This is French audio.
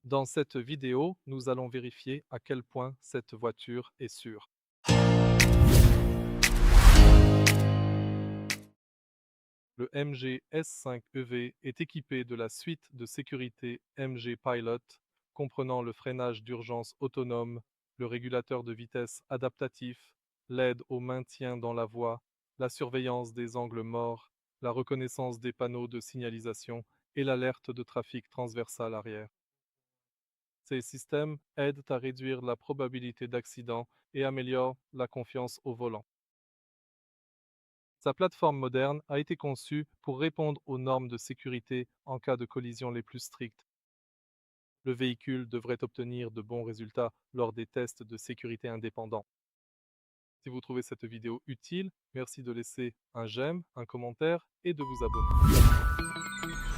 Dans cette vidéo, nous allons vérifier à quel point cette voiture est sûre. Le MG S5 EV est équipé de la suite de sécurité MG Pilot, comprenant le freinage d'urgence autonome, le régulateur de vitesse adaptatif, l'aide au maintien dans la voie, la surveillance des angles morts, la reconnaissance des panneaux de signalisation et l'alerte de trafic transversal arrière. Ces systèmes aident à réduire la probabilité d'accident et améliorent la confiance au volant. Sa plateforme moderne a été conçue pour répondre aux normes de sécurité en cas de collision les plus strictes. Le véhicule devrait obtenir de bons résultats lors des tests de sécurité indépendants. Si vous trouvez cette vidéo utile, merci de laisser un j'aime, un commentaire et de vous abonner.